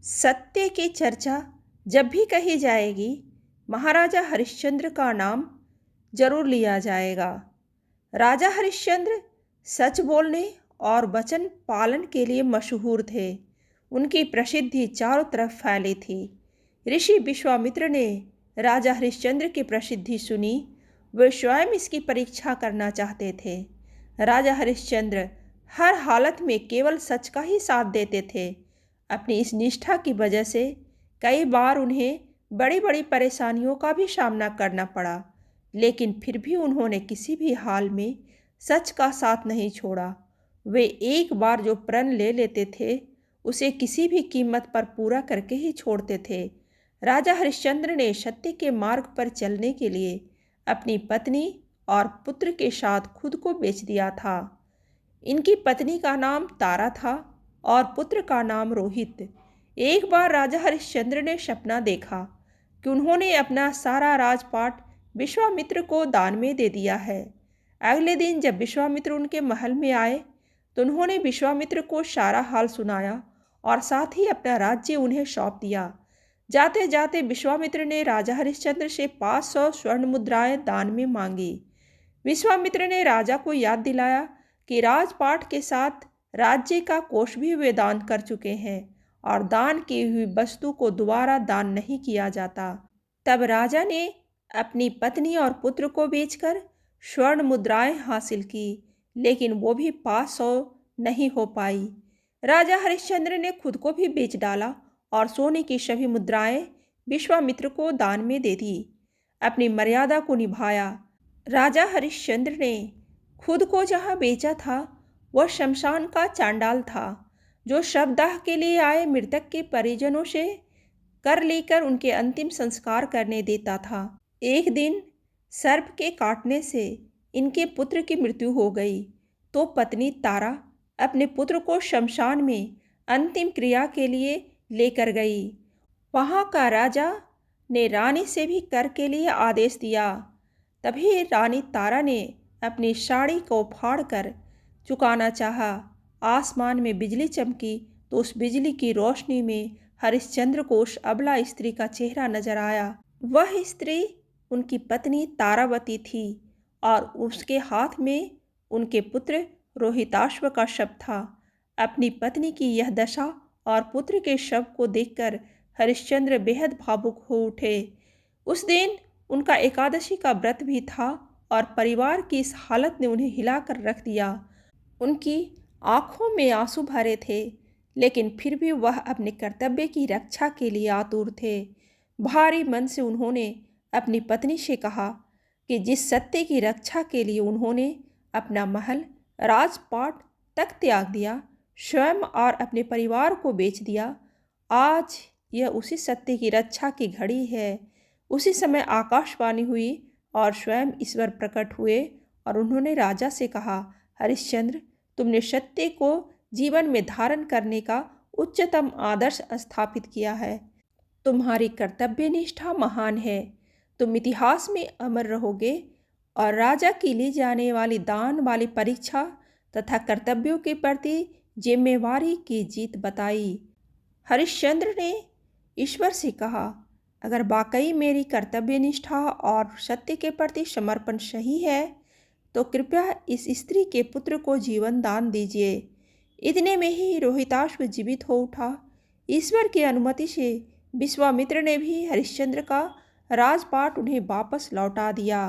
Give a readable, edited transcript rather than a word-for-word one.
सत्य की चर्चा जब भी कही जाएगी, महाराजा हरिश्चंद्र का नाम जरूर लिया जाएगा। राजा हरिश्चंद्र सच बोलने और वचन पालन के लिए मशहूर थे। उनकी प्रसिद्धि चारों तरफ फैली थी। ऋषि विश्वामित्र ने राजा हरिश्चंद्र की प्रसिद्धि सुनी। वे स्वयं इसकी परीक्षा करना चाहते थे। राजा हरिश्चंद्र हर हालत में केवल सच का ही साथ देते थे। अपनी इस निष्ठा की वजह से कई बार उन्हें बड़ी बड़ी परेशानियों का भी सामना करना पड़ा, लेकिन फिर भी उन्होंने किसी भी हाल में सच का साथ नहीं छोड़ा। वे एक बार जो प्रण ले लेते थे, उसे किसी भी कीमत पर पूरा करके ही छोड़ते थे। राजा हरिश्चंद्र ने सत्य के मार्ग पर चलने के लिए अपनी पत्नी और पुत्र के साथ खुद को बेच दिया था। इनकी पत्नी का नाम तारा था और पुत्र का नाम रोहित। एक बार राजा हरिश्चंद्र ने सपना देखा कि उन्होंने अपना सारा राजपाट विश्वामित्र को दान में दे दिया है। अगले दिन जब विश्वामित्र उनके महल में आए तो उन्होंने विश्वामित्र को सारा हाल सुनाया और साथ ही अपना राज्य उन्हें सौंप दिया। जाते जाते विश्वामित्र ने राजा हरिश्चंद्र से 500 स्वर्ण मुद्राएं दान में मांगी। विश्वामित्र ने राजा को याद दिलाया कि राजपाट के साथ राज्य का कोष भी वे दान कर चुके हैं और दान की हुई वस्तु को दोबारा दान नहीं किया जाता। तब राजा ने अपनी पत्नी और पुत्र को बेचकर स्वर्ण मुद्राएं हासिल की, लेकिन वो भी 500 नहीं हो पाई। राजा हरिश्चंद्र ने खुद को भी बेच डाला और सोने की सभी मुद्राएं विश्वामित्र को दान में दे दी। अपनी मर्यादा को निभाया। राजा हरिश्चंद्र ने खुद को जहाँ बेचा था वह शमशान का चांडाल था, जो शवदाह के लिए आए मृतक के परिजनों से कर लेकर उनके अंतिम संस्कार करने देता था। एक दिन सर्प के काटने से इनके पुत्र की मृत्यु हो गई तो पत्नी तारा अपने पुत्र को शमशान में अंतिम क्रिया के लिए लेकर गई। वहाँ का राजा ने रानी से भी कर के लिए आदेश दिया। तभी रानी तारा ने अपनी साड़ी को फाड़कर चुकाना चाहा। आसमान में बिजली चमकी तो उस बिजली की रोशनी में हरिश्चंद्र को उस अबला स्त्री का चेहरा नजर आया। वह स्त्री उनकी पत्नी तारावती थी और उसके हाथ में उनके पुत्र रोहिताश्व का शव था। अपनी पत्नी की यह दशा और पुत्र के शव को देखकर हरिश्चंद्र बेहद भावुक हो उठे। उस दिन उनका एकादशी का व्रत भी था और परिवार की इस हालत ने उन्हें हिलाकर रख दिया। उनकी आंखों में आंसू भरे थे, लेकिन फिर भी वह अपने कर्तव्य की रक्षा के लिए आतुर थे। भारी मन से उन्होंने अपनी पत्नी से कहा कि जिस सत्य की रक्षा के लिए उन्होंने अपना महल, राजपाट तक त्याग दिया, स्वयं और अपने परिवार को बेच दिया, आज यह उसी सत्य की रक्षा की घड़ी है। उसी समय आकाशवाणी हुई और स्वयं ईश्वर प्रकट हुए और उन्होंने राजा से कहा, हरिश्चंद्र, तुमने सत्य को जीवन में धारण करने का उच्चतम आदर्श स्थापित किया है। तुम्हारी कर्तव्य निष्ठा महान है। तुम इतिहास में अमर रहोगे और राजा की ली जाने वाली दान वाली परीक्षा तथा कर्तव्यों के प्रति जिम्मेवारी की जीत बताई। हरिश्चंद्र ने ईश्वर से कहा, अगर वाकई मेरी कर्तव्य निष्ठा और सत्य के प्रति समर्पण सही है तो कृपया इस स्त्री के पुत्र को जीवन दान दीजिए। इतने में ही रोहिताश्व जीवित हो उठा। ईश्वर की अनुमति से विश्वामित्र ने भी हरिश्चंद्र का राजपाट उन्हें वापस लौटा दिया।